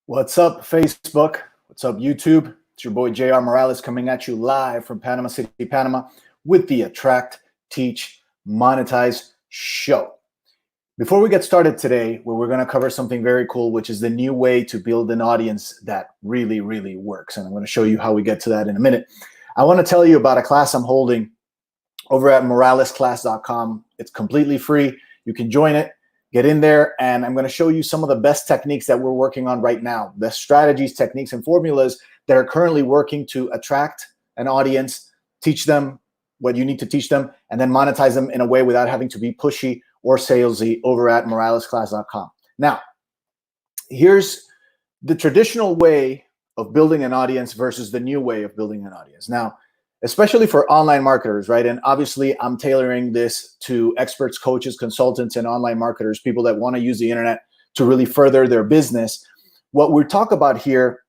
What's up, Facebook? What's up, YouTube? It's your boy JR Morales coming at you live from Panama City, Panama with the Attract, Teach, Monetize show. Before we get started today, we're going to cover something very cool, which is the new way to build an audience that really, really works. And I'm going to show you how we get to that in a minute. I want to tell you about a class I'm holding over at moralesclass.com. It's completely free. You can join it. Get in there, and I'm going to show you some of the best techniques that we're working on right now, the strategies, techniques, and formulas that are currently working to attract an audience, teach them what you need to teach them, and then monetize them in a way without having to be pushy or salesy over at moralesclass.com. Now, here's the traditional way of building an audience versus the new way of building an audience. Now, especially for online marketers, right? And obviously I'm tailoring this to experts, coaches, consultants, and online marketers, people that want to use the internet to really further their business. What we talk about here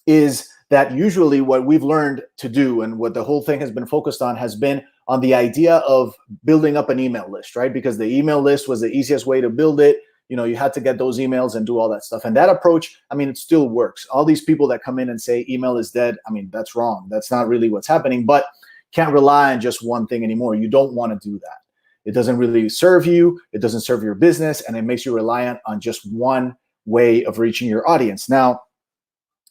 is that usually what we've learned to do and what the whole thing has been focused on has been on the idea of building up an email list, right? Because the email list was the easiest way to build it. You know, you had to get those emails and do all that stuff. And that approach, I mean, it still works. All these people that come in and say email is dead, I mean, that's wrong. That's not really what's happening, but can't rely on just one thing anymore. You don't want to do that. It doesn't really serve you. It doesn't serve your business, and it makes you reliant on just one way of reaching your audience. Now,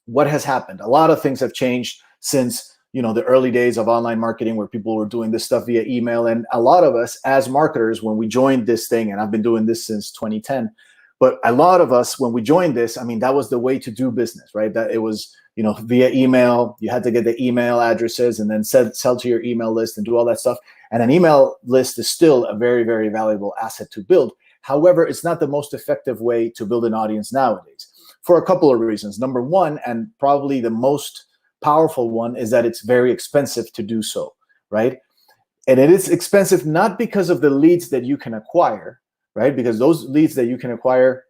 what has happened? A lot of things have changed since the early days of online marketing, where people were doing this stuff via email. And a lot of us as marketers, when we joined this thing, and I've been doing this since 2010, but a lot of us, when we joined this, I mean, that was the way to do business, right? That it was, via email. You had to get the email addresses and then sell to your email list and do all that stuff. And an email list is still a very, very valuable asset to build. However, it's not the most effective way to build an audience nowadays for a couple of reasons. Number one, and probably the most powerful one, is that it's very expensive to do so, right? And it is expensive not because of the leads that you can acquire, right? Because those leads that you can acquire,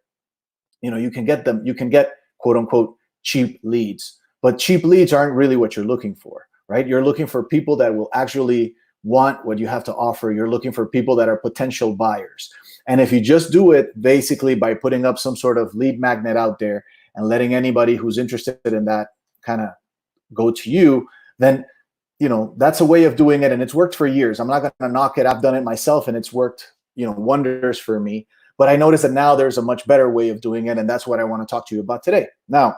you can get them, you can get quote unquote cheap leads, but cheap leads aren't really what you're looking for, right? You're looking for people that will actually want what you have to offer. You're looking for people that are potential buyers. And if you just do it basically by putting up some sort of lead magnet out there and letting anybody who's interested in that kind of go to you, then that's a way of doing it, and it's worked for years. I'm not going to knock it. I've done it myself, and it's worked wonders for me. But I noticed that now there's a much better way of doing it, and that's what I want to talk to you about today. Now,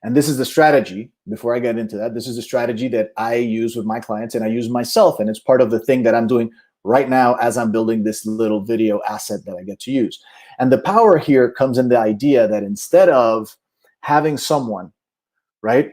and this is the strategy. Before I get into that, this is the strategy that I use with my clients, and I use myself, and it's part of the thing that I'm doing right now as I'm building this little video asset that I get to use. And the power here comes in the idea that instead of having someone, right,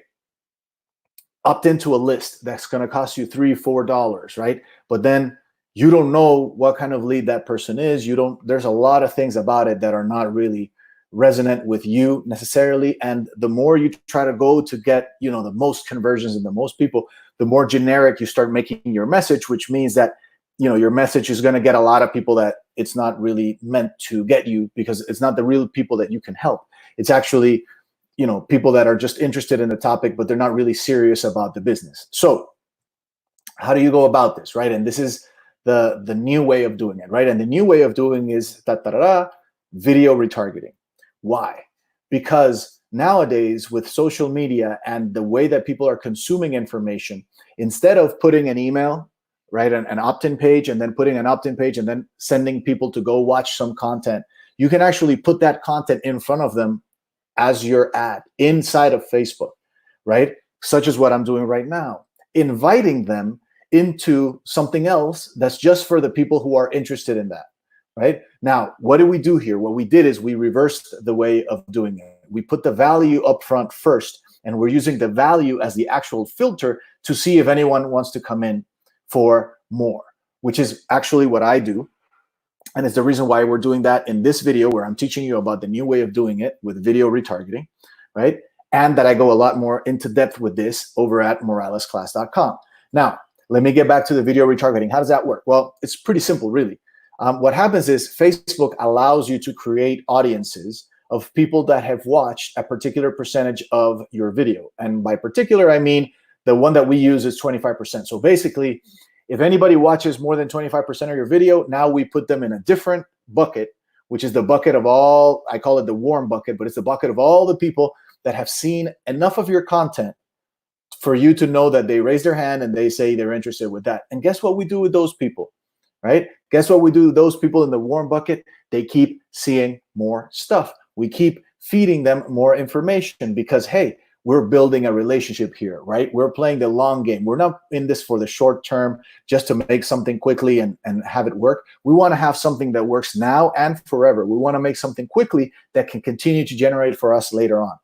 opt into a list that's going to cost you $3, $4, right? But then you don't know what kind of lead that person is. There's a lot of things about it that are not really resonant with you necessarily. And the more you try to go to get, the most conversions and the most people, the more generic you start making your message, which means that, your message is going to get a lot of people that it's not really meant to get you, because it's not the real people that you can help. It's actually people that are just interested in the topic, but they're not really serious about the business. So how do you go about this, right? And this is the new way of doing it, right? And the new way of doing is video retargeting. Why? Because nowadays with social media and the way that people are consuming information, instead of putting an email, right, an opt-in page, and then putting an opt-in page and then sending people to go watch some content, you can actually put that content in front of them as your ad inside of Facebook, right? Such as what I'm doing right now, inviting them into something else that's just for the people who are interested in that, right? Now, what do we do here? What we did is we reversed the way of doing it. We put the value up front first, and we're using the value as the actual filter to see if anyone wants to come in for more, which is actually what I do. And it's the reason why we're doing that in this video, where I'm teaching you about the new way of doing it with video retargeting, right? And that I go a lot more into depth with this over at moralesclass.com. Now, let me get back to the video retargeting. How does that work? Well, it's pretty simple, really. What happens is Facebook allows you to create audiences of people that have watched a particular percentage of your video. And by particular, I mean the one that we use is 25%. So basically, if anybody watches more than 25% of your video, now we put them in a different bucket which is the bucket of all, I call it the warm bucket, but it's the bucket of all the people that have seen enough of your content for you to know that they raise their hand and they say they're interested with that. And guess what we do with those people, right? Guess what we do with those people in the warm bucket? They keep seeing more stuff. We keep feeding them more information because, hey, we're building a relationship here, right? We're playing the long game. We're not in this for the short term just to make something quickly and have it work. We want to have something that works now and forever. We want to make something quickly that can continue to generate for us later on.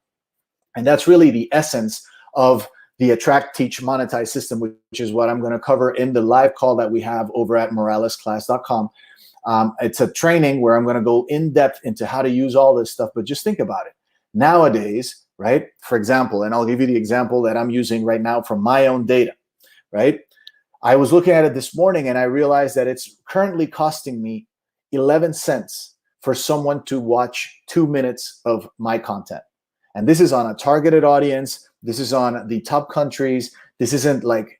And that's really the essence of the Attract, Teach, Monetize system, which is what I'm going to cover in the live call that we have over at moralesclass.com. It's a training where I'm going to go in depth into how to use all this stuff, but just think about it. Nowadays, right? For example, and I'll give you the example that I'm using right now from my own data, right? I was looking at it this morning and I realized that it's currently costing me 11 cents for someone to watch 2 minutes of my content. And this is on a targeted audience. This is on the top countries. This isn't like,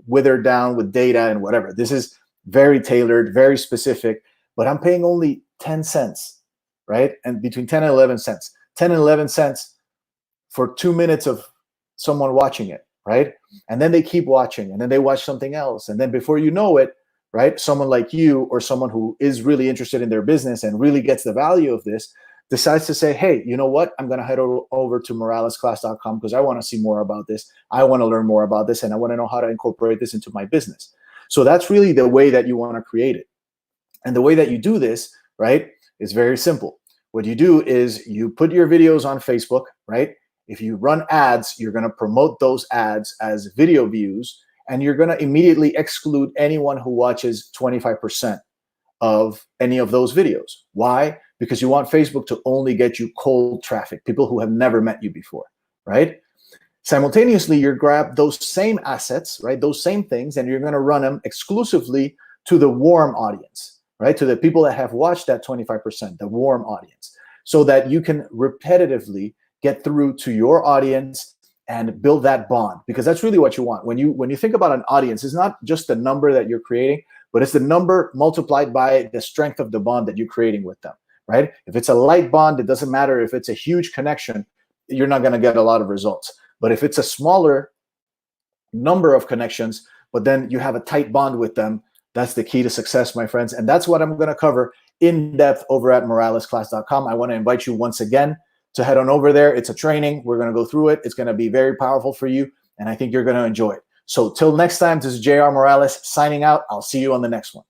withered down with data and whatever. This is very tailored, very specific, but I'm paying only 10 cents, right? And between 10 and 11 cents, 10 and 11 cents for 2 minutes of someone watching it, right? And then they keep watching and then they watch something else. And then before you know it, right, someone like you or someone who is really interested in their business and really gets the value of this decides to say, hey, you know what? I'm going to head over to moralesclass.com because I want to see more about this. I want to learn more about this and I want to know how to incorporate this into my business. So that's really the way that you want to create it. And the way that you do this, right, is very simple. What you do is you put your videos on Facebook, right? If you run ads, you're going to promote those ads as video views, and you're going to immediately exclude anyone who watches 25% of any of those videos. Why? Because you want Facebook to only get you cold traffic, people who have never met you before, right? Simultaneously, you grab those same assets, right? Those same things, and you're going to run them exclusively to the warm audience, right? To the people that have watched that 25%, the warm audience, so that you can repetitively get through to your audience and build that bond, because that's really what you want. When you think about an audience, it's not just the number that you're creating, but it's the number multiplied by the strength of the bond that you're creating with them, right? If it's a light bond, it doesn't matter if it's a huge connection, you're not going to get a lot of results. But if it's a smaller number of connections, but then you have a tight bond with them, that's the key to success, my friends. And that's what I'm going to cover in depth over at moralesclass.com. I want to invite you once again to head on over there. It's a training. We're going to go through it. It's going to be very powerful for you, and I think you're going to enjoy it. So till next time, this is JR Morales signing out. I'll see you on the next one.